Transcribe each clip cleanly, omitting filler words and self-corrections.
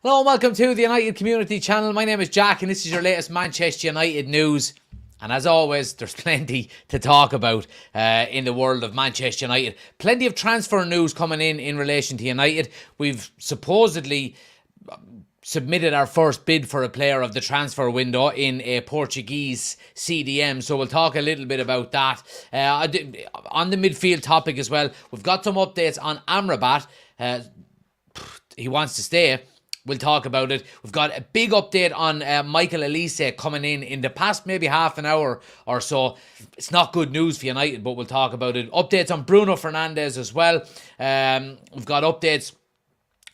Hello and welcome to the United Community Channel. My name is Jack and this is your latest Manchester United news. And as always, there's plenty to talk about in the world of Manchester United. Plenty of transfer news coming in relation to United. We've supposedly submitted our first bid for a player of the transfer window in a Portuguese CDM, so we'll talk a little bit about that. On the midfield topic as well, we've got some updates on Amrabat. He wants to stay. We'll talk about it. We've got a big update on Michael Elise coming in the past maybe half an hour or so. It's not good news for United, but we'll talk about it. Updates on Bruno Fernandes as well. We've got updates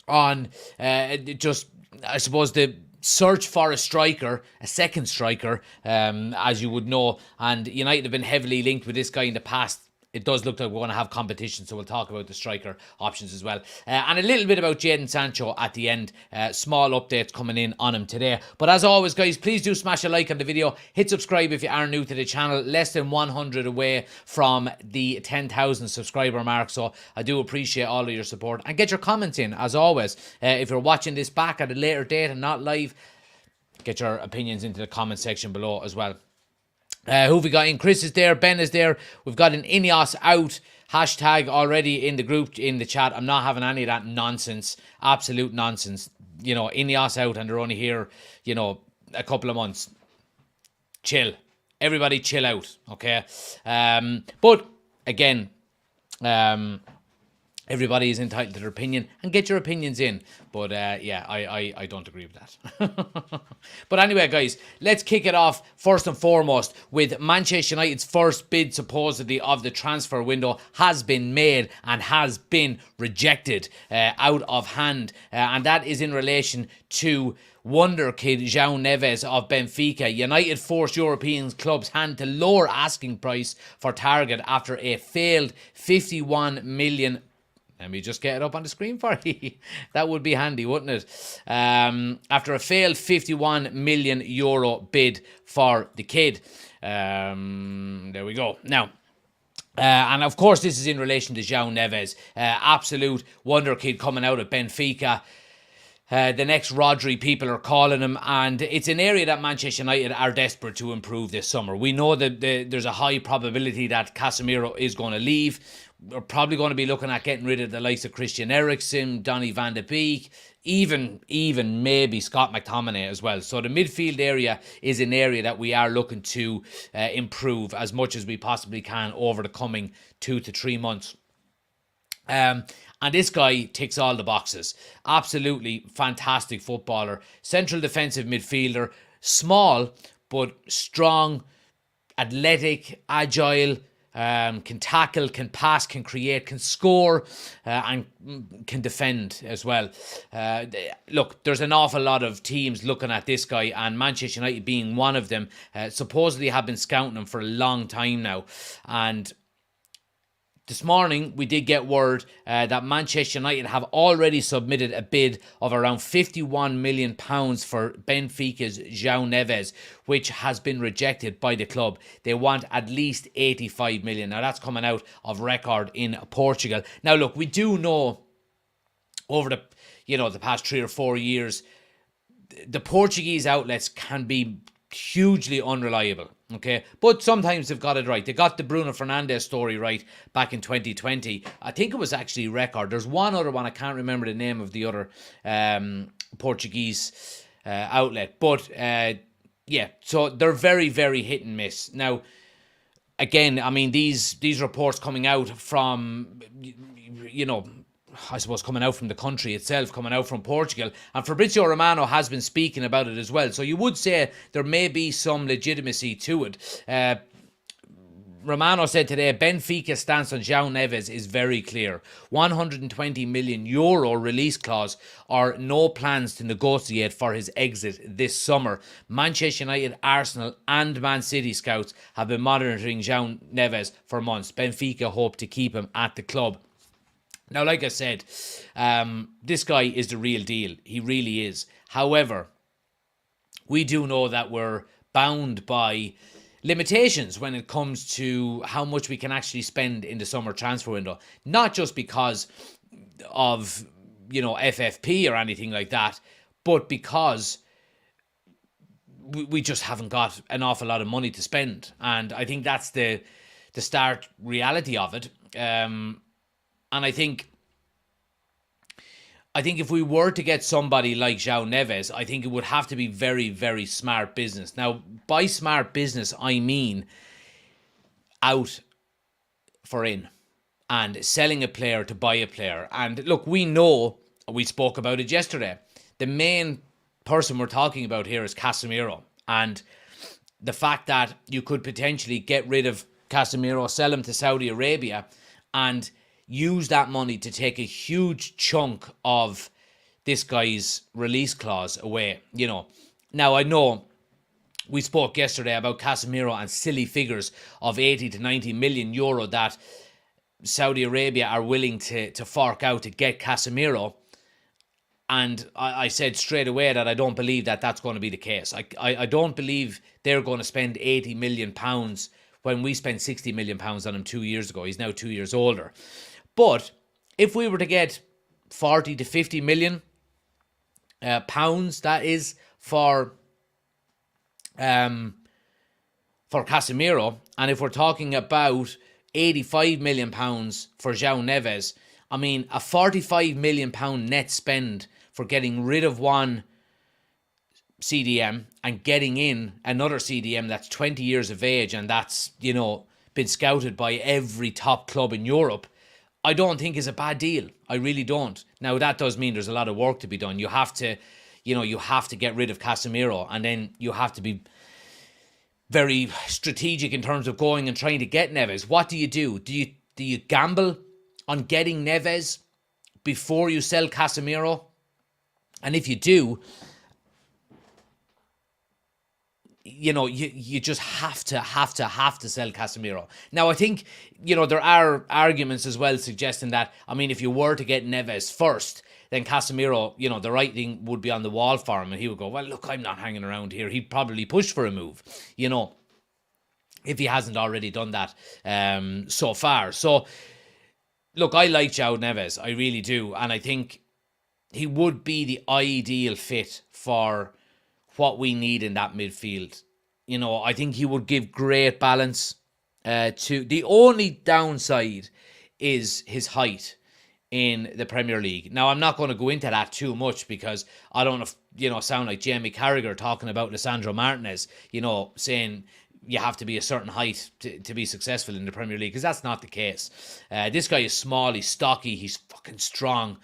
on I suppose, the search for a striker, a second striker, as you would know. And United have been heavily linked with this guy in the past. It does look like we're going to have competition, so we'll talk about the striker options as well. And a little bit about Jadon Sancho at the end. Small updates coming in on him today. But as always, guys, please do smash a like on the video. Hit subscribe if you are new to the channel. Less than 100 away from the 10,000 subscriber mark. So I do appreciate all of your support. And get your comments in, as always. If you're watching this back at a later date and not live, get your opinions into the comment section below as well. Who have we got in? Chris is there, Ben is there. We've got an Ineos out hashtag already in the group, in the chat. I'm not having any of that nonsense. Absolute nonsense. You know, Ineos out and they're only here, you know, a couple of months. Chill. Everybody chill out, okay? But, again, everybody is entitled to their opinion, and get your opinions in. But, yeah, I don't agree with that. But anyway, guys, let's kick it off first and foremost with Manchester United's first bid, supposedly, of the transfer window has been made and has been rejected out of hand. And that is in relation to wonder kid Joao Neves of Benfica. United forced European clubs' hand to lower asking price for target after a failed 51 million. Let me just get it up on the screen for you. That would be handy, wouldn't it? After a failed 51 million euro bid for the kid. There we go. Now, and of course, this is in relation to Joao Neves. Absolute wonder kid coming out of Benfica. The next Rodri, people are calling him, and it's an area that Manchester United are desperate to improve this summer. We know that there's a high probability that Casemiro is going to leave. We're probably going to be looking at getting rid of the likes of Christian Eriksen, Donny van de Beek, even maybe Scott McTominay as well. So the midfield area is an area that we are looking to improve as much as we possibly can over the coming 2 to 3 months. And this guy ticks all the boxes. Absolutely fantastic footballer. Central defensive midfielder. Small, but strong, athletic, agile. Can tackle, can pass, can create, can score, and can defend as well. Look, there's an awful lot of teams looking at this guy, and Manchester United being one of them, supposedly have been scouting him for a long time now. And this morning, we did get word that Manchester United have already submitted a bid of around £51 million for Benfica's Joao Neves, which has been rejected by the club. They want at least 85 million. Now, that's coming out of record in Portugal. Now, look, we do know over the past 3 or 4 years, the Portuguese outlets can be hugely unreliable, okay? But sometimes they've got it right. They got the Bruno Fernandes story right back in 2020. I think it was actually record. There's one other one. I can't remember the name of the other Portuguese outlet. But, yeah, so they're very, very hit and miss. Now, again, I mean, these reports coming out from, I suppose coming out from the country itself, coming out from Portugal. And Fabrizio Romano has been speaking about it as well. So you would say there may be some legitimacy to it. Romano said today, Benfica's stance on Joao Neves is very clear. 120 million euro release clause or no plans to negotiate for his exit this summer. Manchester United, Arsenal and Man City scouts have been monitoring Joao Neves for months. Benfica hope to keep him at the club. Now, like I said, this guy is the real deal. He really is. However, we do know that we're bound by limitations when it comes to how much we can actually spend in the summer transfer window. Not just because of, FFP or anything like that, but because we just haven't got an awful lot of money to spend. And I think that's the stark reality of it. And I think if we were to get somebody like Joao Neves, I think it would have to be very, very smart business. Now, by smart business, I mean out for in and selling a player to buy a player. And look, we spoke about it yesterday. The main person we're talking about here is Casemiro. And the fact that you could potentially get rid of Casemiro, sell him to Saudi Arabia, and use that money to take a huge chunk of this guy's release clause away. Now I know we spoke yesterday about Casemiro and silly figures of 80 to 90 million euro that Saudi Arabia are willing to fork out to get Casemiro. And I said straight away that I don't believe that that's going to be the case. I don't believe they're going to spend 80 million pounds when we spent 60 million pounds on him 2 years ago. He's now 2 years older. But if we were to get 40 to 50 million pounds, that is for Casemiro, and if we're talking about 85 million pounds for Joao Neves, I mean a 45 million pound net spend for getting rid of one CDM and getting in another CDM that's 20 years of age and that's, been scouted by every top club in Europe, I don't think is a bad deal. I really don't. Now, that does mean there's a lot of work to be done. You have to get rid of Casemiro, and then you have to be very strategic in terms of going and trying to get Neves. What do you do? Do you gamble on getting Neves before you sell Casemiro? And if you do, you just have to sell Casemiro. Now, I think, there are arguments as well suggesting that, if you were to get Neves first, then Casemiro, the writing would be on the wall for him, and he would go, well, look, I'm not hanging around here. He'd probably push for a move, if he hasn't already done that so far. So, look, I like Joao Neves. I really do. And I think he would be the ideal fit for what we need in that midfield. I think he would give great balance to... The only downside is his height in the Premier League. Now, I'm not going to go into that too much because I don't want to, sound like Jamie Carragher talking about Lisandro Martinez, saying you have to be a certain height to be successful in the Premier League, because that's not the case. This guy is small, he's stocky, he's fucking strong.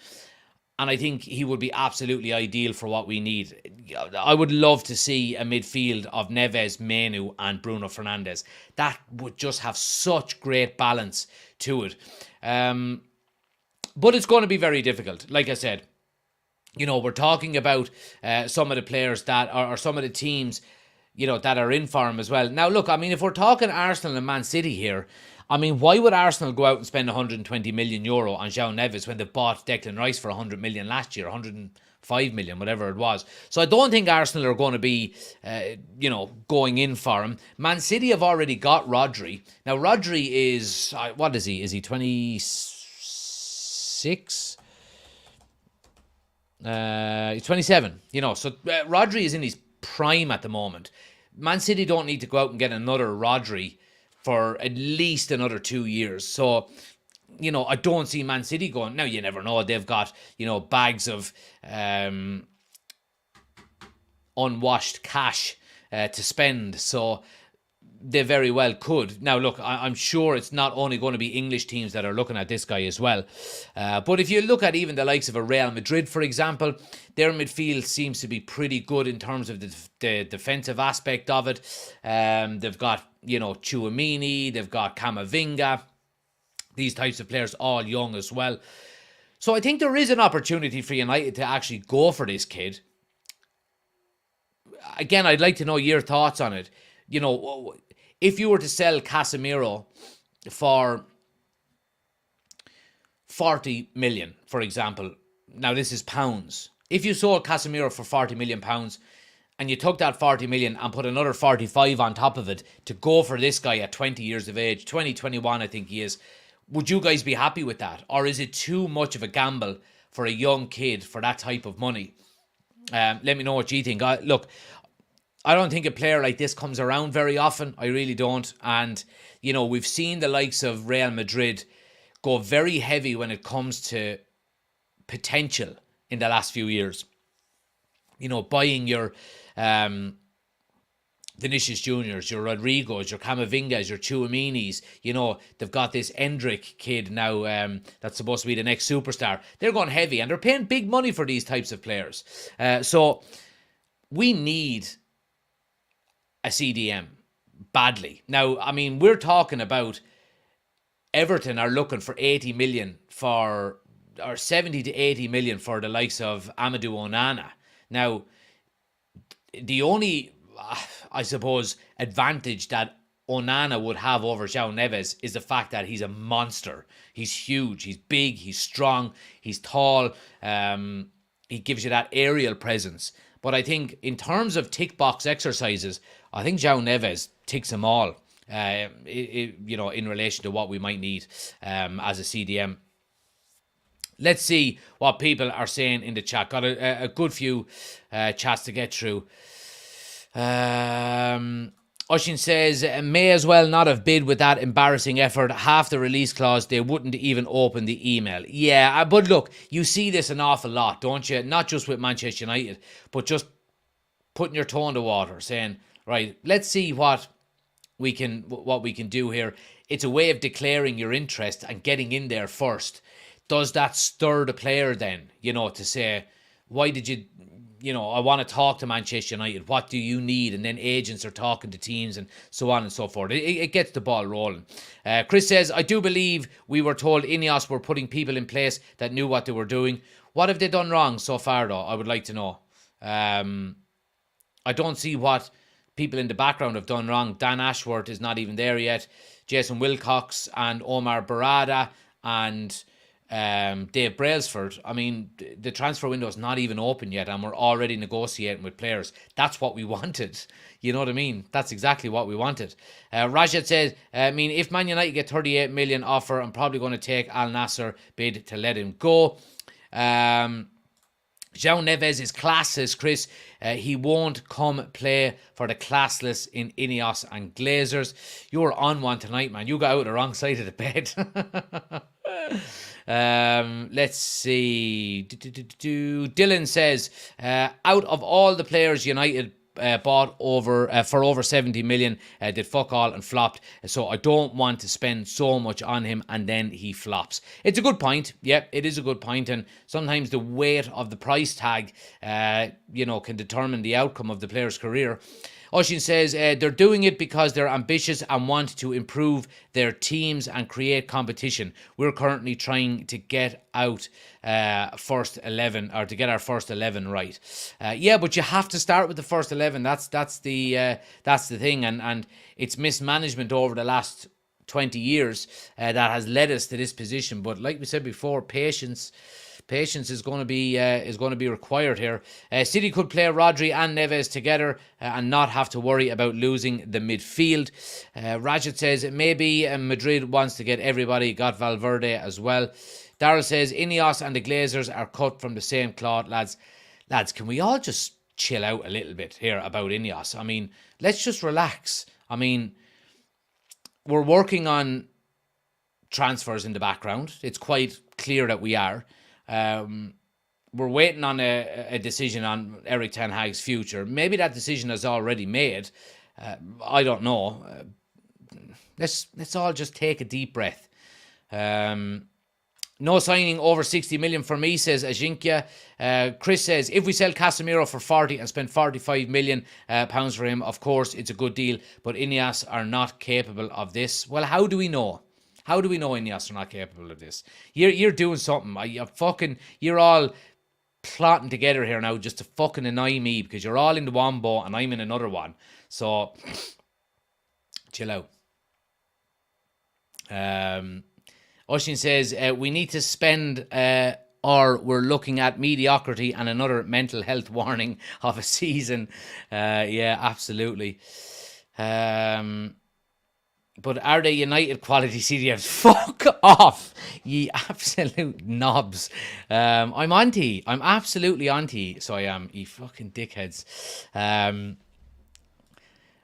And I think he would be absolutely ideal for what we need. I would love to see a midfield of Neves, Menu and Bruno Fernandes. That would just have such great balance to it. But it's going to be very difficult. Like I said, we're talking about some of the players that are, or some of the teams, that are in form as well. Now, look, if we're talking Arsenal and Man City here, why would Arsenal go out and spend 120 million euro on Joao Neves when they bought Declan Rice for 100 million last year, 105 million, whatever it was? So I don't think Arsenal are going to be, going in for him. Man City have already got Rodri. Now, Rodri is, what is he? Is he 26? He's 27, so Rodri is in his prime at the moment. Man City don't need to go out and get another Rodri for at least another 2 years. So, I don't see Man City going. Now, you never know. They've got, bags of unwashed cash to spend. So they very well could. Now, look, I'm sure it's not only going to be English teams that are looking at this guy as well. But if you look at even the likes of a Real Madrid, for example, their midfield seems to be pretty good in terms of the defensive aspect of it. They've got, Tchouameni, they've got Camavinga, these types of players, all young as well. So I think there is an opportunity for United to actually go for this kid. Again, I'd like to know your thoughts on it. If you were to sell Casemiro for 40 million, for example, now this is pounds. If you sold Casemiro for 40 million pounds and you took that 40 million and put another 45 on top of it to go for this guy at 20 years of age, 21 I think he is, would you guys be happy with that? Or is it too much of a gamble for a young kid for that type of money? Let me know what you think. Look, I don't think a player like this comes around very often. I really don't. And, we've seen the likes of Real Madrid go very heavy when it comes to potential in the last few years. Buying your Vinicius Juniors, your Rodrigos, your Camavingas, your Chouaminis. They've got this Endrick kid now that's supposed to be the next superstar. They're going heavy and they're paying big money for these types of players. So we need a CDM badly. Now, I mean, we're talking about Everton are looking for 80 million or 70 to 80 million for the likes of Amadou Onana. Now, the only, I suppose, advantage that Onana would have over Joao Neves is the fact that he's a monster. He's huge, he's big, he's strong, he's tall. He gives you that aerial presence. But I think in terms of tick box exercises, I think Joao Neves ticks them all. In relation to what we might need as a CDM. Let's see what people are saying in the chat. Got a good few chats to get through. Oshin says, may as well not have bid with that embarrassing effort. Half the release clause, they wouldn't even open the email. Yeah, but look, you see this an awful lot, don't you? Not just with Manchester United, but just putting your toe in the water, saying, right, let's see what we can do here. It's a way of declaring your interest and getting in there first. Does that stir the player then, to say, why did you, I want to talk to Manchester United. What do you need? And then agents are talking to teams and so on and so forth. It gets the ball rolling. Chris says, I do believe we were told Ineos were putting people in place that knew what they were doing. What have they done wrong so far, though? I would like to know. I don't see what people in the background have done wrong. Dan Ashworth is not even there yet. Jason Wilcox and Omar Barada and Dave Brailsford. I mean, the transfer window is not even open yet and we're already negotiating with players. That's what we wanted. You know what I mean? That's exactly what we wanted. Rashid says, if Man United get 38 million offer, I'm probably going to take Al Nassr bid to let him go. Joao Neves is class, says Chris. He won't come play for the classless in Ineos and Glazers. You were on one tonight, man. You got out the wrong side of the bed. Let's see. Dylan says, out of all the players United bought for over 70 million, did fuck all and flopped. So I don't want to spend so much on him and then he flops. It's a good point. Yep, it is a good point. And sometimes the weight of the price tag, can determine the outcome of the player's career. Oshin says they're doing it because they're ambitious and want to improve their teams and create competition. We're currently trying to get out first 11 or to get our first 11 right. Yeah, but you have to start with the first 11. That's the thing, and it's mismanagement over the last 20 years that has led us to this position. But like we said before, patience is going to be required here. City could play Rodri and Neves together and not have to worry about losing the midfield. Rajat says maybe Madrid wants to get everybody. Got Valverde as well. Darryl says Ineos and the Glazers are cut from the same cloth, lads. Lads, can we all just chill out a little bit here about Ineos? I mean, let's just relax. I mean, we're working on transfers in the background. It's quite clear that we are. We're waiting on a decision on Eric Ten Hag's future. Maybe that decision is already made. I don't know. Let's all just take a deep breath. No signing over 60 million for me, says Ajinkya. Chris says, if we sell Casemiro for 40 and spend 45 million pounds for him, of course it's a good deal, but Ineos are not capable of this. Well, how do we know? How do we know Ineos are not capable of this? You're doing something. You're all plotting together here now just to fucking annoy me because you're all in the one boat and I'm in another one. So, chill out. Oshin says, we need to spend or we're looking at mediocrity and another mental health warning of a season. Yeah, absolutely. But are they United quality CDMs? Fuck off, ye absolute knobs. I'm anti. I'm absolutely anti. So I am, ye fucking dickheads.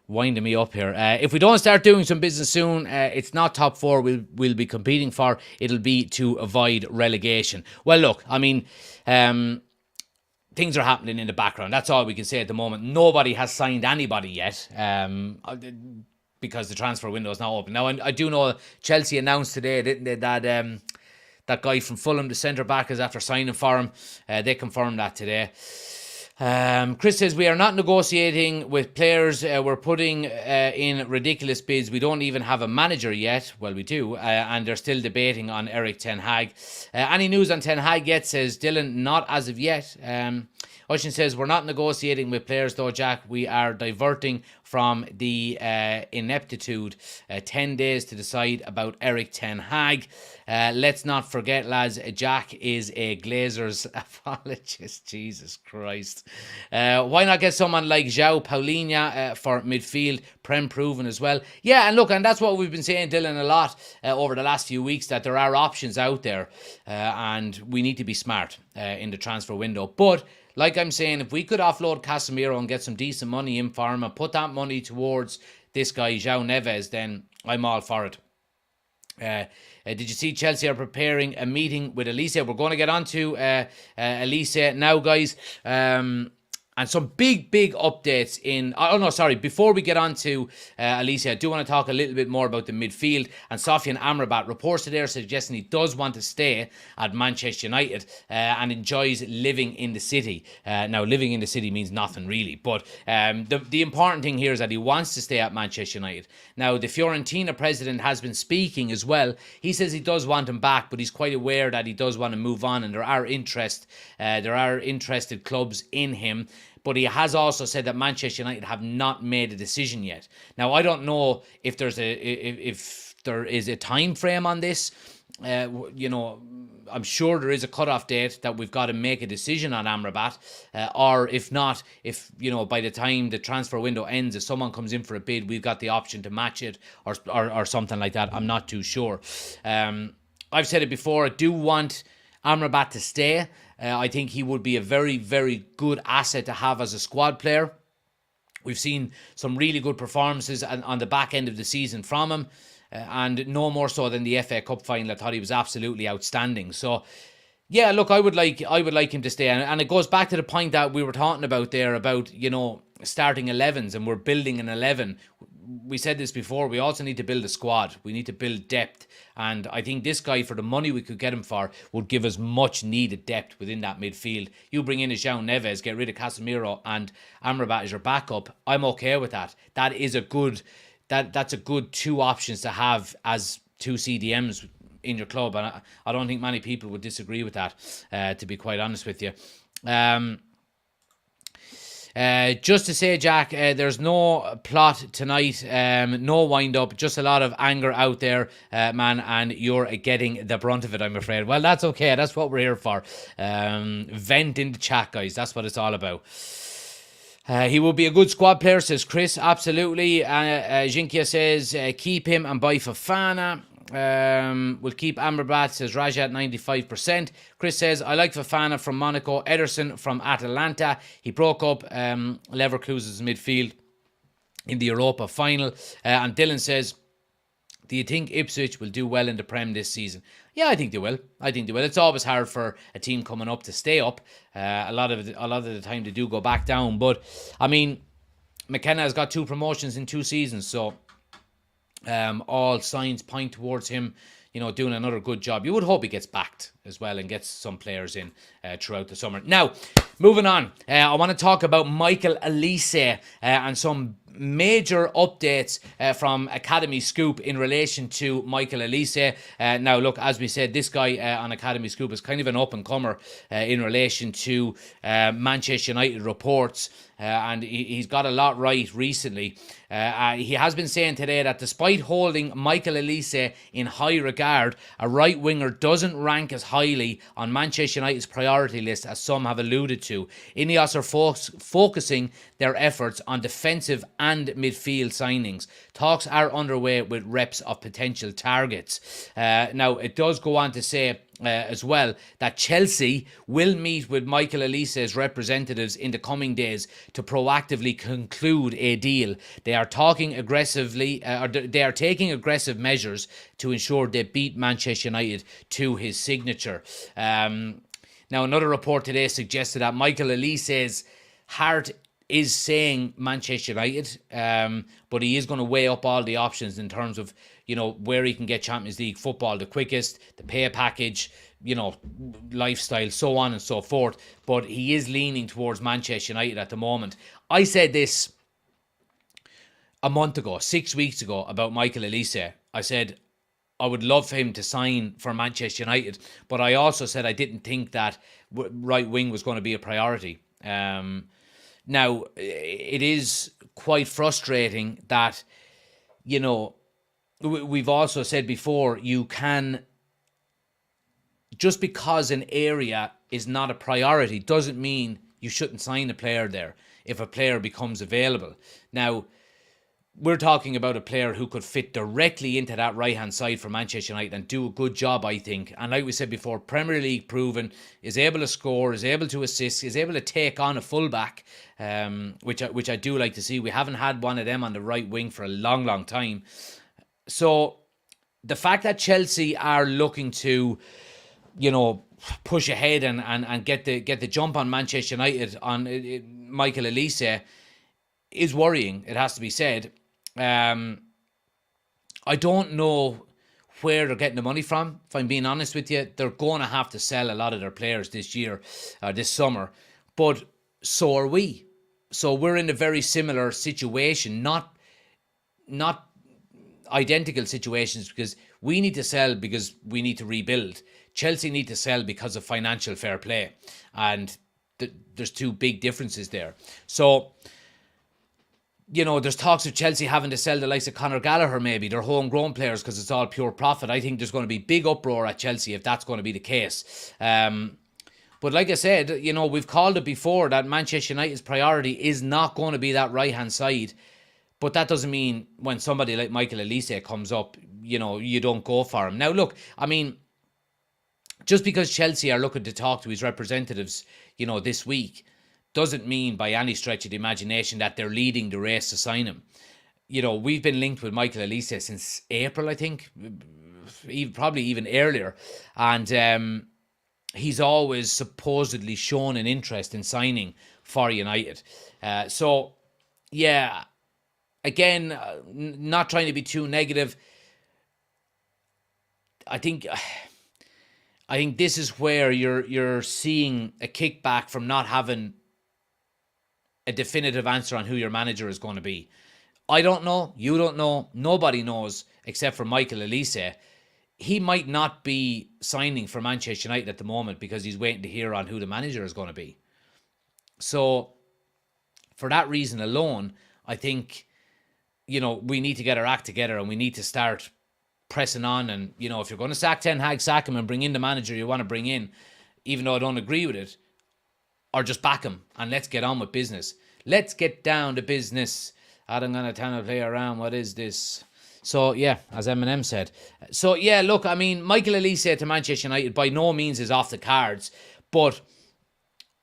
Winding me up here. If we don't start doing some business soon, it's not top four we'll be competing for. It'll be to avoid relegation. Well, look, I mean, things are happening in the background. That's all we can say at the moment. Nobody has signed anybody yet. Because the transfer window is now open. Now, I do know Chelsea announced today, didn't they, that that guy from Fulham, the centre back, is after signing for him. They confirmed that today. Chris says, we are not negotiating with players. We're putting in ridiculous bids. We don't even have a manager yet. Well, we do. And they're still debating on Eric Ten Hag. Any news on Ten Hag yet, says Dylan? Not as of yet. Ocean says, we're not negotiating with players though, Jack. We are diverting from the ineptitude. 10 days to decide about Eric Ten Hag. Let's not forget, lads, Jack is a Glazers apologist. Jesus Christ. Why not get someone like Joao Paulinho for midfield, Prem proven as well? Yeah, and look, and that's what we've been saying, Dylan, a lot over the last few weeks, that there are options out there, and we need to be smart in the transfer window. But like I'm saying, if we could offload Casemiro and get some decent money in for him and put that money towards this guy, Joao Neves, then I'm all for it. Did you see Chelsea are preparing a meeting with Elise? We're going to get on to Elise now, guys. And some big updates in... Oh, no, sorry. Before we get on to Alicia, I do want to talk a little bit more about the midfield. And Sofian Amrabat, reports today are suggesting he does want to stay at Manchester United and enjoys living in the city. Now, living in the city means nothing, really. But the important thing here is that he wants to stay at Manchester United. Now, the Fiorentina president has been speaking as well. He says he does want him back, but he's quite aware that he does want to move on, and there are interested clubs in him. But he has also said that Manchester United have not made a decision yet. Now, I don't know if there is a time frame on this. I'm sure there is a cutoff date that we've got to make a decision on Amrabat, or if not, if by the time the transfer window ends, if someone comes in for a bid, we've got the option to match it or something like that. I'm not too sure. I've said it before. I do want Amrabat to stay. I think he would be a very, very good asset to have as a squad player. We've seen some really good performances on the back end of the season from him, and no more so than the FA Cup final. I thought he was absolutely outstanding. So, yeah, look, I would like him to stay, and it goes back to the point that we were talking about there about starting 11s, and we're building an 11. We said this before, we also need to build a squad. We need to build depth. And I think this guy, for the money we could get him for, would give us much needed depth within that midfield. You bring in a Joao Neves, get rid of Casemiro, and Amrabat as your backup. I'm okay with that. That is a good, that's a good two options to have as two CDMs in your club. And I don't think many people would disagree with that, to be quite honest with you. Just to say, Jack, there's no plot tonight, no wind up, just a lot of anger out there, man, and you're getting the brunt of it, I'm afraid. Well, that's okay. That's what we're here for. Vent in the chat, guys. That's what it's all about. He will be a good squad player, says Chris. Absolutely. Jinkia says, keep him and buy Fofana. We'll keep Amrabat, says Raja, at 95%. Chris says, I like Fofana from Monaco, Ederson from Atalanta. He broke up Leverkusen's midfield in the Europa final. And Dylan says, do you think Ipswich will do well in the Prem this season? Yeah, I think they will. It's always hard for a team coming up to stay up. A lot of the time they do go back down. But, I mean, McKenna has got 2 promotions in 2 seasons, so all signs point towards him, doing another good job. You would hope he gets backed as well and gets some players in throughout the summer. Now, moving on, I want to talk about Michael Elise and some major updates from Academy Scoop in relation to Michael Elise. Now, look, as we said, this guy on Academy Scoop is kind of an up-and-comer in relation to Manchester United reports. And he's got a lot right recently. He has been saying today that despite holding Michael Elise in high regard, a right winger doesn't rank as highly on Manchester United's priority list as some have alluded to. Ineos are focusing their efforts on defensive and and midfield signings. Talks are underway with reps of potential targets. Now, it does go on to say as well that Chelsea will meet with Michael Olise's representatives in the coming days to proactively conclude a deal. They are talking aggressively, or they are taking aggressive measures to ensure they beat Manchester United to his signature. Now, another report today suggested that Michael Olise's heart is saying Manchester United, but he is going to weigh up all the options in terms of, where he can get Champions League football the quickest, the pay package, lifestyle, so on and so forth. But he is leaning towards Manchester United at the moment. I said this a month ago, 6 weeks ago, about Michael Olise. I said I would love for him to sign for Manchester United, but I also said I didn't think that right wing was going to be a priority. Now, it is quite frustrating that, we've also said before, you can, just because an area is not a priority doesn't mean you shouldn't sign a player there if a player becomes available. Now, we're talking about a player who could fit directly into that right-hand side for Manchester United and do a good job, I think. And like we said before, Premier League proven, is able to score, is able to assist, is able to take on a fullback, which I do like to see. We haven't had one of them on the right wing for a long, long time. So the fact that Chelsea are looking to, push ahead and get the jump on Manchester United on Michael Olise is worrying, it has to be said. I don't know where they're getting the money from, if I'm being honest with you. They're going to have to sell a lot of their players this year, this summer, but so are we. So we're in a very similar situation, not identical situations, because we need to sell because we need to rebuild. Chelsea need to sell because of financial fair play, and there's two big differences there. So, there's talks of Chelsea having to sell the likes of Conor Gallagher, maybe, their homegrown players, because it's all pure profit. I think there's going to be big uproar at Chelsea if that's going to be the case. But like I said, we've called it before that Manchester United's priority is not going to be that right-hand side. But that doesn't mean when somebody like Michael Olise comes up, you don't go for him. Now, look, I mean, just because Chelsea are looking to talk to his representatives, this week, doesn't mean by any stretch of the imagination that they're leading the race to sign him. We've been linked with Michael Olise since April, I think, probably even earlier. And he's always supposedly shown an interest in signing for United. So, yeah, again, not trying to be too negative. I think this is where you're seeing a kickback from not having a definitive answer on who your manager is going to be. I don't know. You don't know. Nobody knows except for Michael Olise. He might not be signing for Manchester United at the moment because he's waiting to hear on who the manager is going to be. So, for that reason alone, I think, we need to get our act together and we need to start pressing on. And, if you're going to sack Ten Hag, sack him and bring in the manager you want to bring in, even though I don't agree with it, or just back him and let's get on with business. Let's get down to business. I don't gonna time to play around. What is this? So, yeah, as Eminem said. So, yeah, look, I mean, Michael Olise to Manchester United by no means is off the cards, but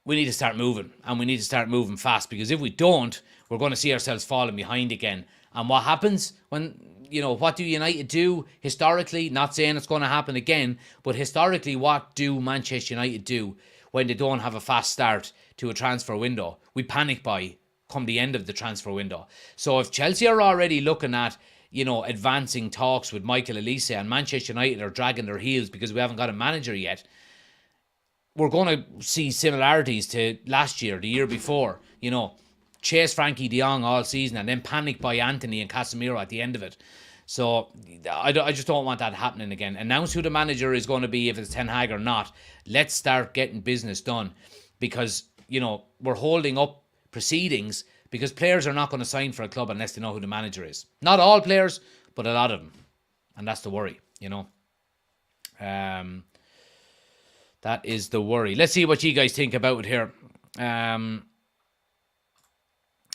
we need to start moving, and we need to start moving fast, because if we don't, we're going to see ourselves falling behind again. And what happens when, what do United do historically? Not saying it's going to happen again, but historically, what do Manchester United do when they don't have a fast start to a transfer window? We panic buy come the end of the transfer window. So if Chelsea are already looking at, advancing talks with Michael Olise, and Manchester United are dragging their heels because we haven't got a manager yet, we're going to see similarities to last year, the year before. Chase Frankie de Jong all season and then panic by Anthony and Casemiro at the end of it. So I just don't want that happening again. Announce who the manager is going to be, if it's Ten Hag or not. Let's start getting business done, because, we're holding up proceedings because players are not going to sign for a club unless they know who the manager is. Not all players, but a lot of them. And that's the worry, That is the worry. Let's see what you guys think about it here.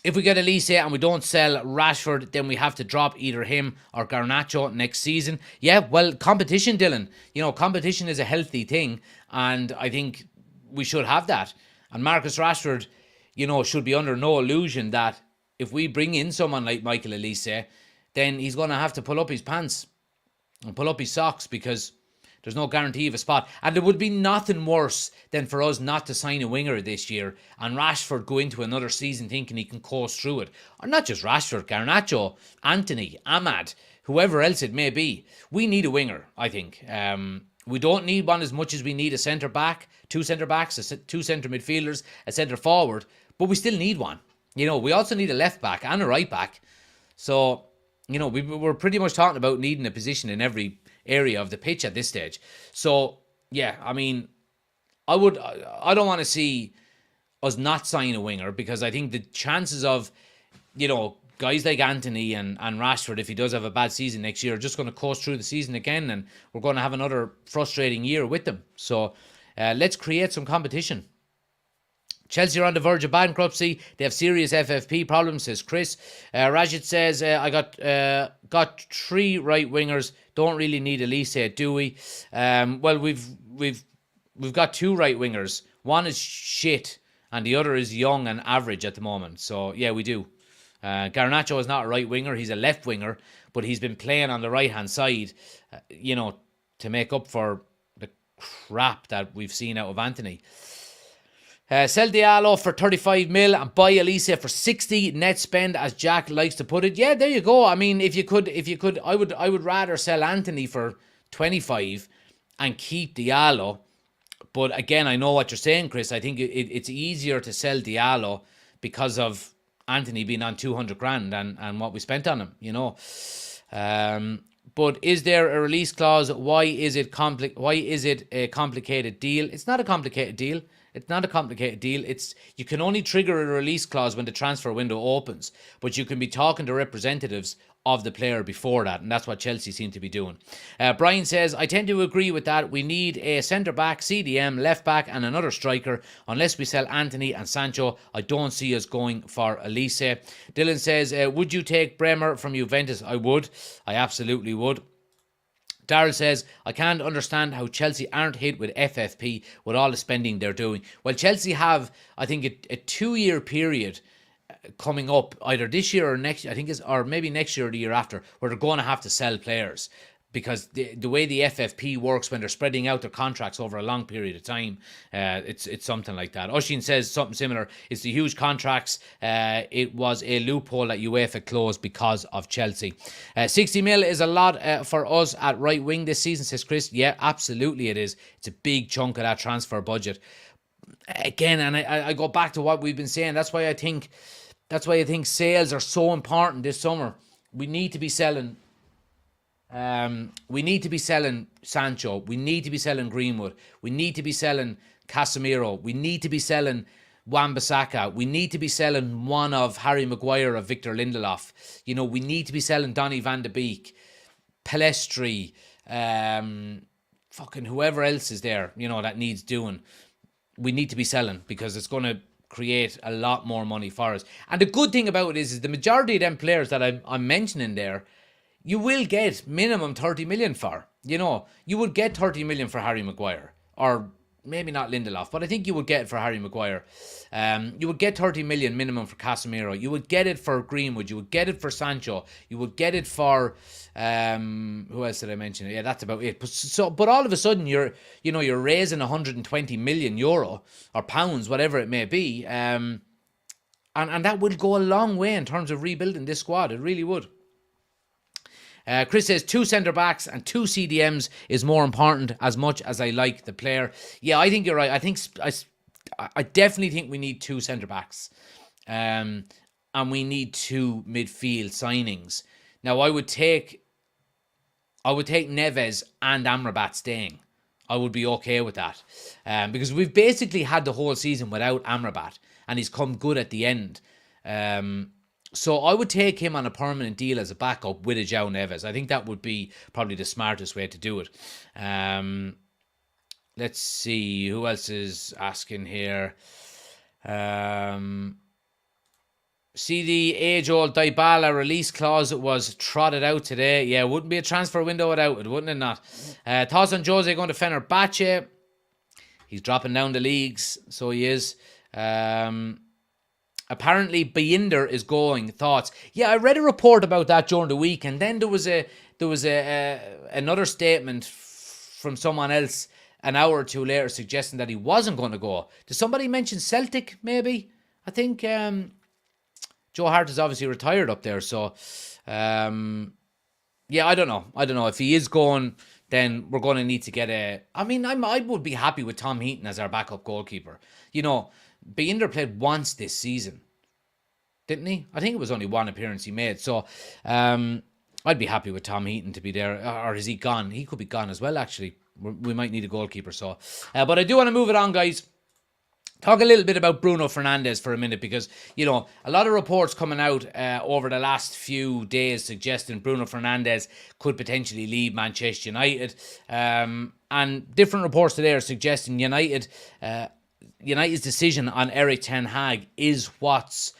If we get Elise and we don't sell Rashford, then we have to drop either him or Garnacho next season. Yeah, well, competition, Dylan. Competition is a healthy thing, and I think we should have that. And Marcus Rashford, should be under no illusion that if we bring in someone like Michael Elise, then he's going to have to pull up his pants and pull up his socks, because there's no guarantee of a spot. And there would be nothing worse than for us not to sign a winger this year and Rashford go into another season thinking he can coast through it. Or not just Rashford, Garnacho, Anthony, Ahmad, whoever else it may be. We need a winger, I think. We don't need one as much as we need a centre-back, two centre-backs, two centre midfielders, a centre-forward, but we still need one. We also need a left-back and a right-back. So, we're pretty much talking about needing a position in every area of the pitch at this stage. So, yeah, I mean, I don't want to see us not sign a winger, because I think the chances of, guys like Anthony and Rashford, if he does have a bad season next year, are just going to coast through the season again, and we're going to have another frustrating year with them. So let's create some competition. Chelsea are on the verge of bankruptcy. They have serious FFP problems, says Chris. Rajit says, I got three right wingers. Don't really need Elise, do we? Well, we've got two right wingers. One is shit, and the other is young and average at the moment. So yeah, we do. Garnacho is not a right winger. He's a left winger, but he's been playing on the right hand side, to make up for the crap that we've seen out of Anthony. Sell Diallo for 35 mil and buy Elise for 60 net spend, as Jack likes to put it. Yeah, there you go. I mean, if you could, I would rather sell Anthony for 25 and keep Diallo. But again, I know what you're saying, Chris. I think it's easier to sell Diallo because of Anthony being on 200 grand and what we spent on him, But is there a release clause? Why is it a complicated deal? It's not a complicated deal. It's not a complicated deal. You can only trigger a release clause when the transfer window opens, but you can be talking to representatives of the player before that, and that's what Chelsea seem to be doing. Brian says, I tend to agree with that. We need a centre-back, CDM, left-back, and another striker. Unless we sell Anthony and Sancho, I don't see us going for Elise. Dylan says, would you take Bremer from Juventus? I would. I absolutely would. Daryl says, I can't understand how Chelsea aren't hit with FFP with all the spending they're doing. Well, Chelsea have, I think, a 2-year period coming up, either this year or next, I think, or maybe next year or the year after, where they're going to have to sell players. Because the way the FFP works when they're spreading out their contracts over a long period of time, it's something like that. Oshin says something similar. It's the huge contracts. It was a loophole that UEFA closed because of Chelsea. 60 mil is a lot for us at right wing this season, says Chris. Yeah, absolutely it is. It's a big chunk of that transfer budget. Again, and I go back to what we've been saying. That's why I think sales are so important this summer. We need to be selling. We need to be selling Sancho. We need to be selling Greenwood. We need to be selling Casemiro. We need to be selling Wan-Bissaka. We need to be selling one of Harry Maguire or Victor Lindelof. We need to be selling Donny van de Beek, Pellistri, fucking whoever else is there, that needs doing. We need to be selling, because it's going to create a lot more money for us. And the good thing about it is the majority of them players that I'm mentioning there, you will get minimum 30 million for. You would get 30 million for Harry Maguire, or maybe not Lindelof, but I think you would get it for Harry Maguire. You would get 30 million minimum for Casemiro. You would get it for Greenwood. You would get it for Sancho. You would get it for who else did I mention? Yeah, that's about it. But all of a sudden you're raising 120 million euro or pounds, whatever it may be, and that would go a long way in terms of rebuilding this squad. It really would. Chris says 2 centre-backs and 2 CDMs is more important, as much as I like the player. Yeah, I think you're right. I definitely think we need 2 centre-backs. And we need 2 midfield signings. Now, I would take Neves and Amrabat staying. I would be okay with that. Because we've basically had the whole season without Amrabat, and he's come good at the end. So I would take him on a permanent deal as a backup with a Joao Neves. I think that would be probably the smartest way to do it. Let's see, who else is asking here? See the age-old Dybala release clause was trotted out today. Yeah, wouldn't be a transfer window without it, wouldn't it not? Thoughts on Jose going to Fenerbahce? He's dropping down the leagues, so he is. Apparently, Binder is going. Thoughts? Yeah, I read a report about that during the week, and then there was another statement from someone else an hour or two later suggesting that he wasn't going to go. Did somebody mention Celtic? Maybe I think Joe Hart is obviously retired up there, so yeah, I don't know. If he is going, then we're going to need to get a. I mean, I would be happy with Tom Heaton as our backup goalkeeper. You know, Binder played once this season, didn't he? I think it was only one appearance he made. So, I'd be happy with Tom Heaton to be there. Or is he gone? He could be gone as well, actually. We might need a goalkeeper. So, but I do want to move it on, guys. Talk a little bit about Bruno Fernandes for a minute, because, you know, a lot of reports coming out over the last few days suggesting Bruno Fernandes could potentially leave Manchester United. And different reports today are suggesting United's decision on Erik ten Hag is what's,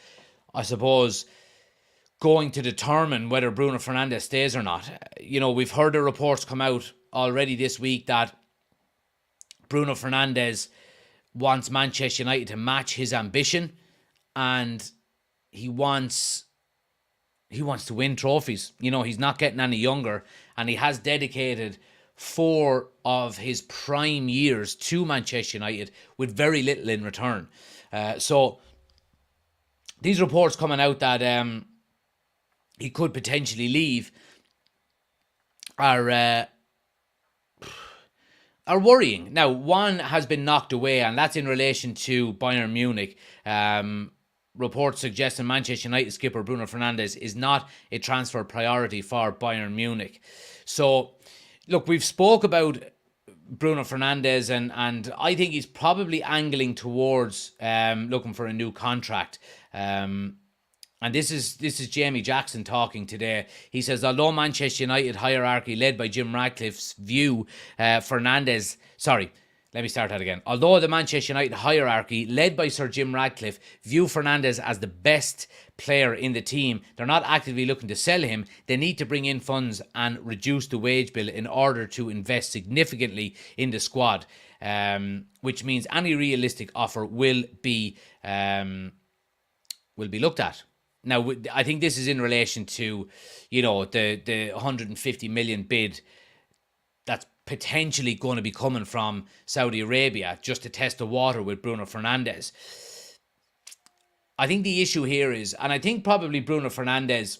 I suppose, going to determine whether Bruno Fernandes stays or not. You know, we've heard the reports come out already this week that Bruno Fernandes wants Manchester United to match his ambition, and he wants to win trophies. You know, he's not getting any younger, and he has dedicated 4 of his prime years to Manchester United with very little in return. So these reports coming out that he could potentially leave are worrying. Now, one has been knocked away, and that's in relation to Bayern Munich. Reports suggesting Manchester United skipper Bruno Fernandes is not a transfer priority for Bayern Munich. So, look, we've spoke about Bruno Fernandes, and I think he's probably angling towards looking for a new contract. And this is Jamie Jackson talking today. He says, although Manchester United hierarchy led by Jim Ratcliffe's view Fernandes... Sorry, let me start that again. Although the Manchester United hierarchy led by Sir Jim Ratcliffe view Fernandes as the best player in the team, they're not actively looking to sell him. They need to bring in funds and reduce the wage bill in order to invest significantly in the squad, which means any realistic offer will be looked at. Now, I think this is in relation to, you know, the 150 million bid that's potentially going to be coming from Saudi Arabia just to test the water with Bruno Fernandes. I think the issue here is, and I think probably Bruno Fernandes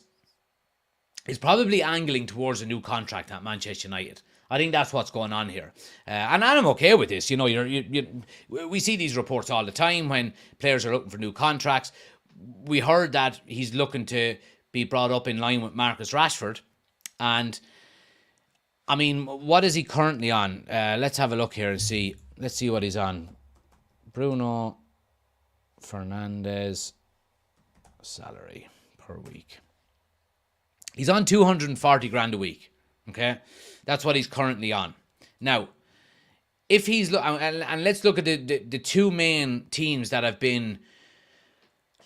is probably angling towards a new contract at Manchester United. I think that's what's going on here. And I'm okay with this. You know, we see these reports all the time when players are looking for new contracts. We heard that he's looking to be brought up in line with Marcus Rashford. And, I mean, what is he currently on? Let's have a look here and see. Let's see what he's on. Bruno Fernandes salary per week. He's on 240 grand a week. Okay? That's what he's currently on. Now, if he's... And let's look at the two main teams that have been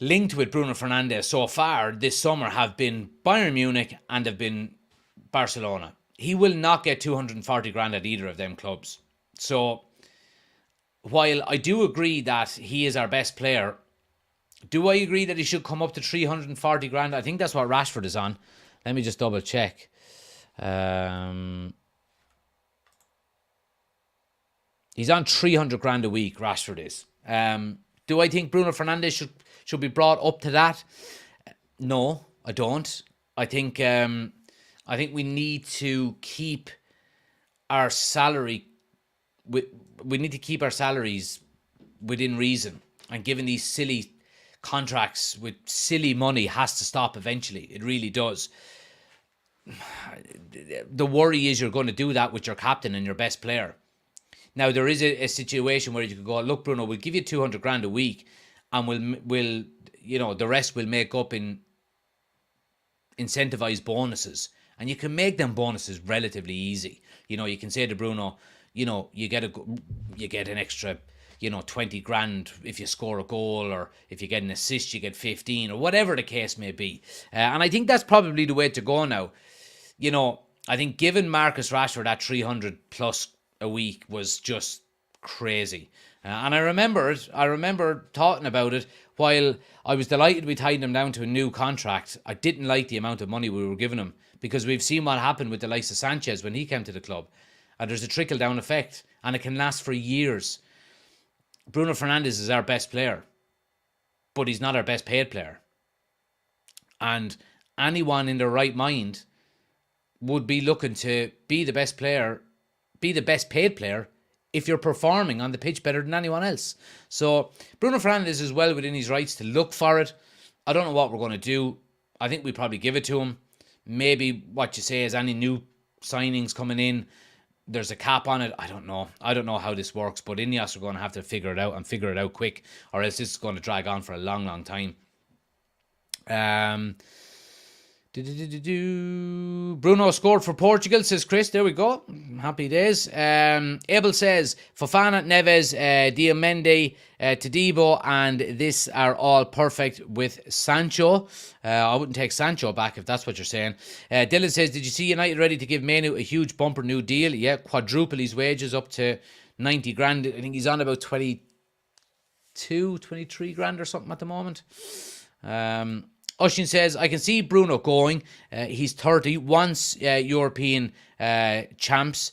linked with Bruno Fernandes so far this summer have been Bayern Munich and have been Barcelona. He will not get 240 grand at either of them clubs. So, while I do agree that he is our best player, do I agree that he should come up to 340 grand? I think that's what Rashford is on. Let me just double check. He's on 300 grand a week, Rashford is. Do I think Bruno Fernandes should be brought up to that? No, I don't. I think we need to keep our salary. We need to keep our salaries within reason. And given these silly contracts with silly money has to stop eventually. It really does. The worry is you're going to do that with your captain and your best player. Now, there is a situation where you could go, look, Bruno, we'll give you 200 grand a week and we'll the rest will make up in incentivized bonuses. And you can make them bonuses relatively easy. You know, you can say to Bruno, you know, you get an extra 20 grand if you score a goal, or if you get an assist, you get 15, or whatever the case may be. And I think that's probably the way to go now. I think giving Marcus Rashford that 300 plus a week was just crazy. And I remember talking about it. While I was delighted we tied him down to a new contract, I didn't like the amount of money we were giving him, because we've seen what happened with the likes of Sanchez when he came to the club. And there's a trickle-down effect, and it can last for years. Bruno Fernandes is our best player, but he's not our best paid player. And anyone in their right mind would be looking to be the best player, be the best paid player, if you're performing on the pitch better than anyone else. So Bruno Fernandes is well within his rights to look for it. I don't know what we're going to do. I think we probably give it to him. Maybe what you say is any new signings coming in, there's a cap on it. I don't know how this works, but Ineos are going to have to figure it out, and figure it out quick, or else this is going to drag on for a long, long time. Bruno scored for Portugal, says Chris. There we go. Happy days. Abel says Fofana, Neves, Diomande, Todibo, and this are all perfect with Sancho. I wouldn't take Sancho back if that's what you're saying. Dylan says, did you see United ready to give Manu a huge bumper new deal? Yeah, quadruple his wages up to 90 grand. I think he's on about 22, 23 grand or something at the moment. Oshin says, I can see Bruno going. He's 30, once European champs.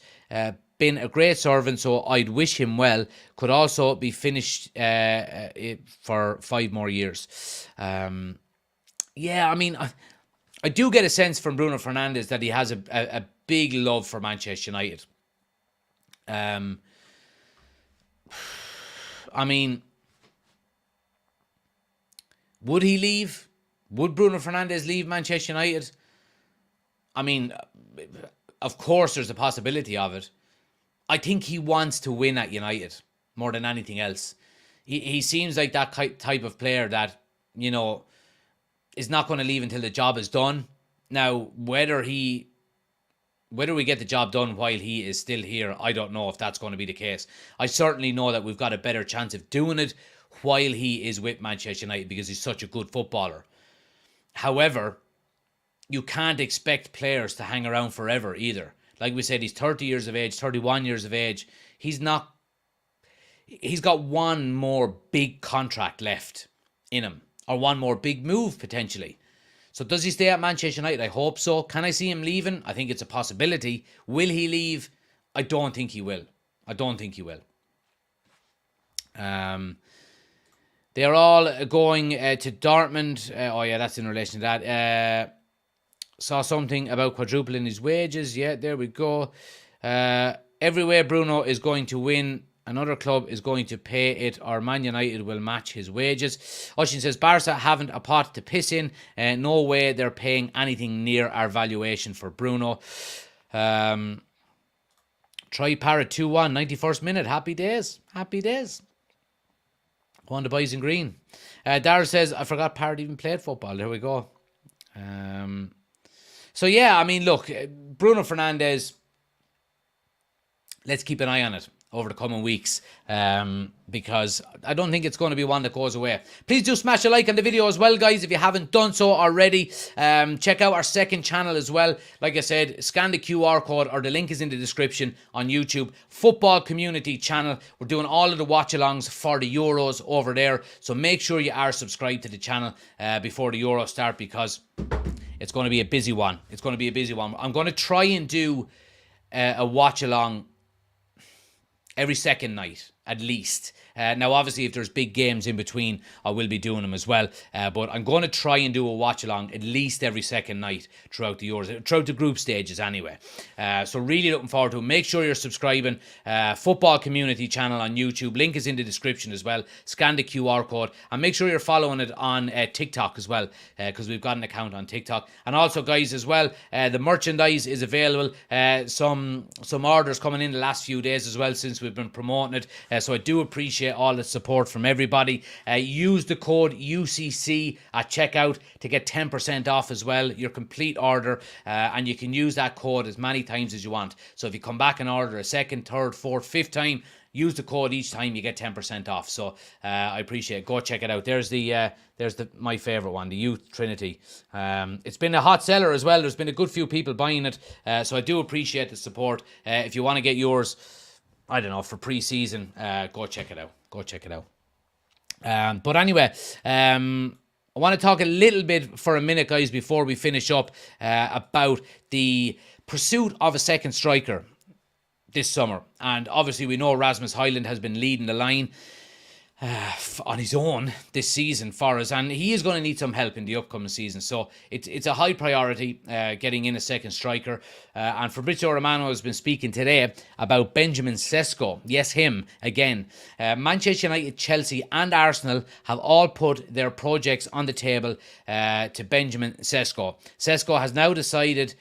Been a great servant, so I'd wish him well. Could also be finished for 5 more years. Yeah, I mean, I do get a sense from Bruno Fernandes that he has a big love for Manchester United. I mean, would he leave? Would Bruno Fernandes leave Manchester United? I mean, of course there's a possibility of it. I think he wants to win at United more than anything else. He seems like that type of player that, is not going to leave until the job is done. Now, whether we get the job done while he is still here, I don't know if that's going to be the case. I certainly know that we've got a better chance of doing it while he is with Manchester United, because he's such a good footballer. However, you can't expect players to hang around forever either. Like we said, he's 30 years of age, 31 years of age. He's got one more big contract left in him, or one more big move potentially. So does he stay at Manchester United? I hope so. Can I see him leaving? I think it's a possibility. Will he leave? I don't think he will. They're all going to Dortmund. Oh, yeah, that's in relation to that. Saw something about quadrupling his wages. Yeah, there we go. Everywhere Bruno is going to win, another club is going to pay it, or Man United will match his wages. Oshin says, Barca haven't a pot to piss in. No way they're paying anything near our valuation for Bruno. Try Parrot 2-1, 91st minute. Happy days. Go on the boys in green. Dara says, I forgot Parrot even played football. There we go. So yeah, I mean, look, Bruno Fernandes, let's keep an eye on it over the coming weeks, because I don't think it's going to be one that goes away. Please do smash a like on the video as well, guys, if you haven't done so already. Check out our second channel as well. Like I said, scan the QR code, or the link is in the description on YouTube. Football Community Channel. We're doing all of the watch-alongs for the Euros over there, so make sure you are subscribed to the channel before the Euros start, because it's going to be a busy one. I'm going to try and do a watch-along every second night, at least. Now, obviously, if there's big games in between, I will be doing them as well. But I'm going to try and do a watch-along at least every second night throughout the Euros, throughout the group stages anyway. So really looking forward to it. Make sure you're subscribing. Football Community Channel on YouTube. Link is in the description as well. Scan the QR code. And make sure you're following it on TikTok as well, because we've got an account on TikTok. And also, guys, as well, the merchandise is available. Some orders coming in the last few days as well, since we've been promoting it. So I do appreciate all the support from everybody. Use the code UCC at checkout to get 10% off as well, your complete order, and you can use that code as many times as you want. So if you come back and order a second, third, fourth, fifth time, use the code each time, you get 10% off. So I appreciate it. Go check it out. There's my favorite one, the Youth Trinity. It's been a hot seller as well. There's been a good few people buying it, so I do appreciate the support. If you want to get yours, I don't know, for pre-season, go check it out. Go check it out. But anyway, I want to talk a little bit for a minute, guys, before we finish up, about the pursuit of a second striker this summer. And obviously we know Rasmus Højlund has been leading the line on his own this season for us, and he is going to need some help in the upcoming season. So it's a high priority, getting in a second striker. And Fabrizio Romano has been speaking today about Benjamin Sesko. Yes, him again. Manchester United, Chelsea and Arsenal have all put their projects on the table to Benjamin Sesko. Sesko has now decided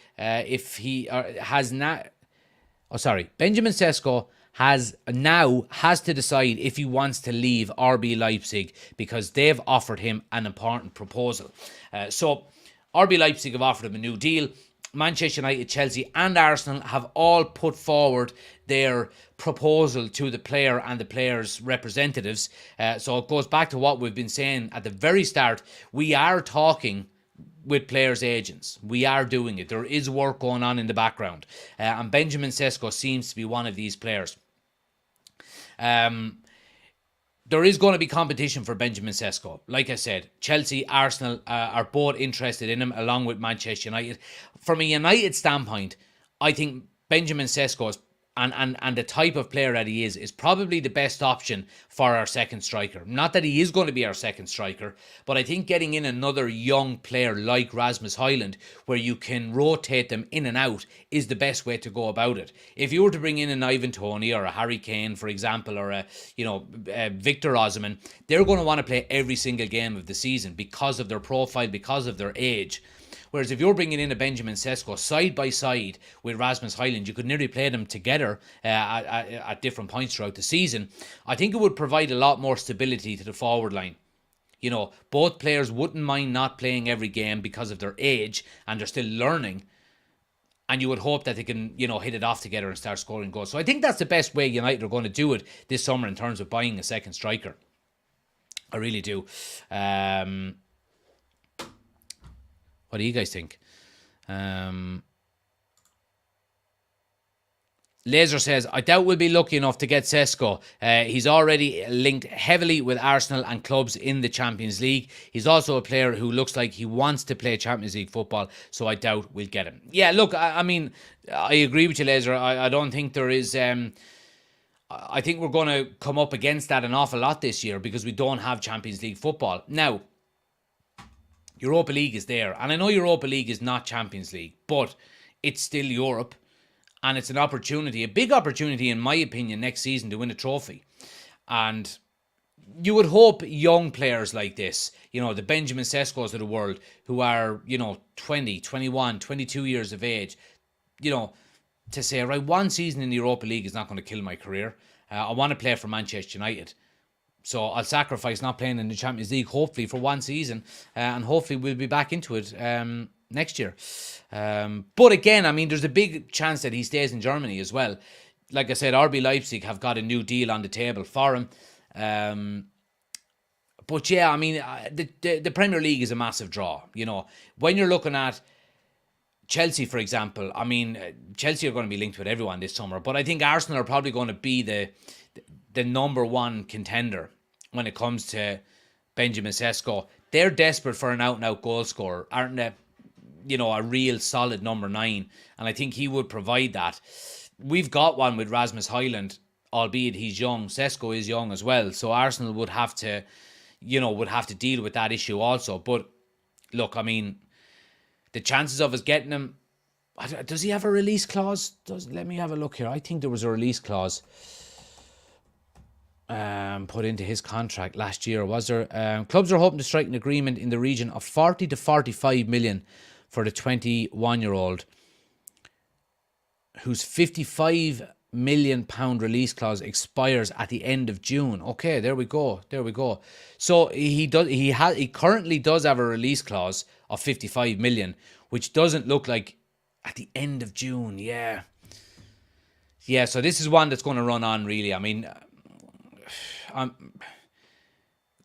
Benjamin Sesko has to decide if he wants to leave RB Leipzig, because they've offered him an important proposal. So RB Leipzig have offered him a new deal. Manchester United, Chelsea and Arsenal have all put forward their proposal to the player and the player's representatives. So it goes back to what we've been saying at the very start. We are talking with players' agents. We are doing it. There is work going on in the background. And Benjamin Sesko seems to be one of these players. There is going to be competition for Benjamin Sesko. Like I said, Chelsea, Arsenal are both interested in him, along with Manchester United. From a United standpoint, I think Benjamin Sesko is, and the type of player that he is probably the best option for our second striker. Not that he is going to be our second striker, but I think getting in another young player like Rasmus Højlund, where you can rotate them in and out, is the best way to go about it. If you were to bring in an Ivan Toney or a Harry Kane, for example, or a Victor Osimhen, they're going to want to play every single game of the season because of their profile, because of their age. Whereas if you're bringing in a Benjamin Sesko side by side with Rasmus Højlund, you could nearly play them together at different points throughout the season. I think it would provide a lot more stability to the forward line. You know, both players wouldn't mind not playing every game because of their age, and they're still learning. And you would hope that they can, hit it off together and start scoring goals. So I think that's the best way United are going to do it this summer in terms of buying a second striker. I really do. What do you guys think? Laser says, I doubt we'll be lucky enough to get Sesko. He's already linked heavily with Arsenal and clubs in the Champions League. He's also a player who looks like he wants to play Champions League football, so I doubt we'll get him. Yeah, look, I mean, I agree with you, Laser. I don't think there is... I think we're going to come up against that an awful lot this year because we don't have Champions League football. Now, Europa League is there. And I know Europa League is not Champions League, but it's still Europe. And it's an opportunity, a big opportunity, in my opinion, next season to win a trophy. And you would hope young players like this, the Benjamin Seskos of the world, who are, 20, 21, 22 years of age, to say, right, one season in the Europa League is not going to kill my career. I want to play for Manchester United. So I'll sacrifice not playing in the Champions League, hopefully, for one season. And hopefully we'll be back into it next year. But again, I mean, there's a big chance that he stays in Germany as well. Like I said, RB Leipzig have got a new deal on the table for him. But yeah, I mean, the Premier League is a massive draw. When you're looking at Chelsea, for example, I mean, Chelsea are going to be linked with everyone this summer. But I think Arsenal are probably going to be the number one contender when it comes to Benjamin Sesko. They're desperate for an out-and-out goal scorer, aren't they? A real solid number 9. And I think he would provide that. We've got one with Rasmus Højlund, albeit he's young. Sesko is young as well. So Arsenal would have to, deal with that issue also. But look, I mean, the chances of us getting him, does he have a release clause? Let me have a look here. I think there was a release clause put into his contract last year. Was there? Clubs are hoping to strike an agreement in the region of 40 to 45 million for the 21-year-old, whose 55 million pound release clause expires at the end of June. Okay, there we go. So he currently does have a release clause of 55 million, which doesn't look like at the end of June. Yeah. Yeah, so this is one that's going to run on, really. I mean,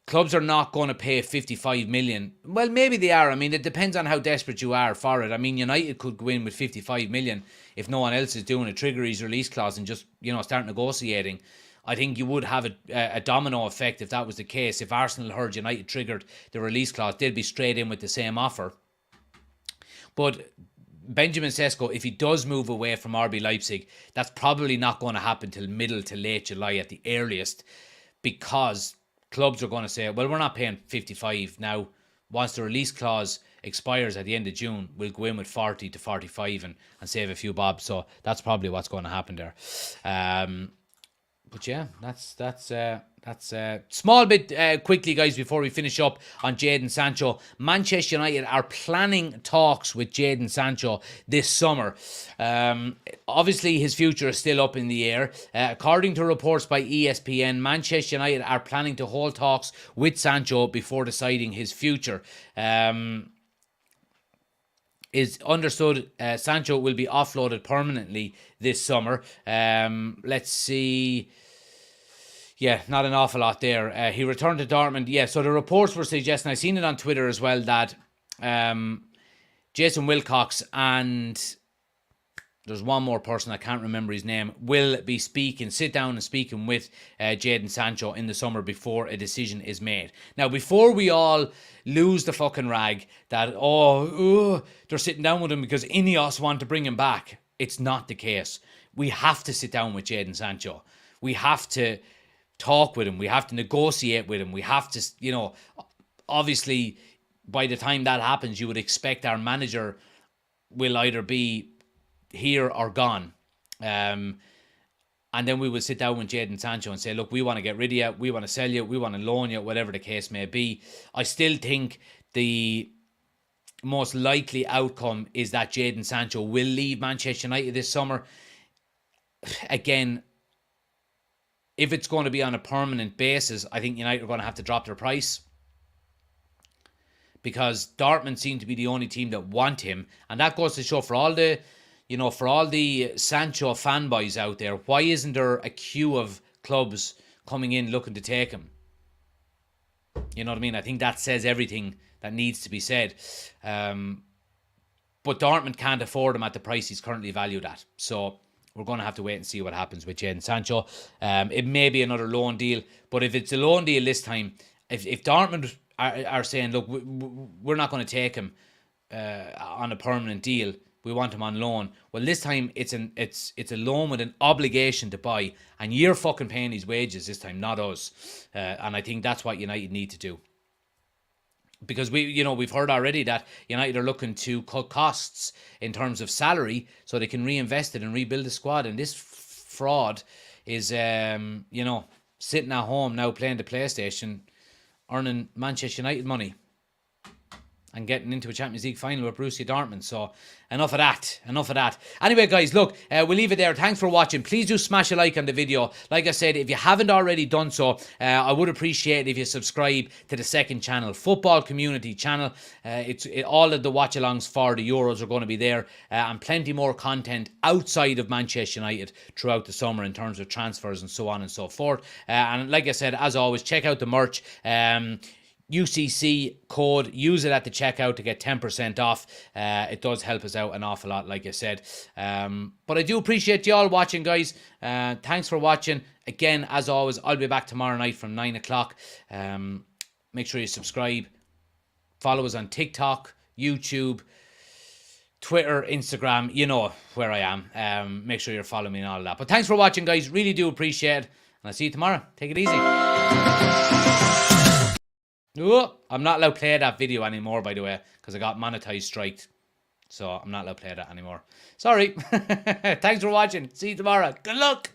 clubs are not going to pay 55 million. Well, maybe they are. I mean, it depends on how desperate you are for it. I mean, United could go in with 55 million if no one else is doing it, trigger his release clause and just, start negotiating. I think you would have a domino effect if that was the case. If Arsenal heard United triggered the release clause, they'd be straight in with the same offer. But Benjamin Sesko, if he does move away from RB Leipzig, that's probably not going to happen till middle to late July at the earliest, because clubs are going to say, well, we're not paying 55 now. Once the release clause expires at the end of June, we'll go in with 40 to 45 and save a few bob. So that's probably what's going to happen there. But yeah, that's small bit quickly, guys, before we finish up on Jadon Sancho. Manchester United are planning talks with Jadon Sancho this summer. Obviously, his future is still up in the air. According to reports by ESPN, Manchester United are planning to hold talks with Sancho before deciding his future. Is understood Sancho will be offloaded permanently this summer. Let's see. Yeah, not an awful lot there. He returned to Dortmund. Yeah, so the reports were suggesting, I've seen it on Twitter as well, that Jason Wilcox and there's one more person, I can't remember his name, will be sit down and speaking with Jadon Sancho in the summer before a decision is made. Now, before we all lose the fucking rag that, they're sitting down with him because Ineos want to bring him back, it's not the case. We have to sit down with Jadon Sancho. We have to talk with him. We have to negotiate with him. We have to, obviously, by the time that happens, you would expect our manager will either be here or gone. And then we will sit down with Jadon Sancho and say, look, we want to get rid of you, we want to sell you, we want to loan you, whatever the case may be. I still think the most likely outcome is that Jadon Sancho will leave Manchester United this summer. Again, if it's going to be on a permanent basis, I think United are going to have to drop their price, because Dortmund seem to be the only team that want him. And that goes to show, for all the Sancho fanboys out there, why isn't there a queue of clubs coming in looking to take him? You know what I mean? I think that says everything that needs to be said. But Dortmund can't afford him at the price he's currently valued at. So we're going to have to wait and see what happens with Jadon Sancho. It may be another loan deal, but if it's a loan deal this time, if Dortmund are saying, look, we're not going to take him on a permanent deal, we want him on loan, well, this time it's a loan with an obligation to buy, and you're fucking paying his wages this time, not us. And I think that's what United need to do. Because we've heard already that United are looking to cut costs in terms of salary so they can reinvest it and rebuild the squad. And this fraud is, sitting at home now playing the PlayStation, earning Manchester United money and getting into a Champions League final with Borussia Dortmund. So enough of that. Anyway, guys, look, we'll leave it there. Thanks for watching. Please do smash a like on the video. Like I said, if you haven't already done so, I would appreciate it if you subscribe to the second channel, Football Community channel. All of the watch-alongs for the Euros are going to be there, and plenty more content outside of Manchester United throughout the summer in terms of transfers and so on and so forth. And like I said, as always, check out the merch. UCC code, use it at the checkout to get 10% off. It does help us out an awful lot, like I said. But I do appreciate you all watching, guys. Thanks for watching. Again, as always, I'll be back tomorrow night from 9 o'clock. Make sure you subscribe. Follow us on TikTok, YouTube, Twitter, Instagram. You know where I am. Make sure you're following me and all that. But thanks for watching, guys. Really do appreciate it. And I'll see you tomorrow. Take it easy. Oh, I'm not allowed to play that video anymore, by the way, because I got monetized striked. So I'm not allowed to play that anymore. Sorry. Thanks for watching. See you tomorrow. Good luck.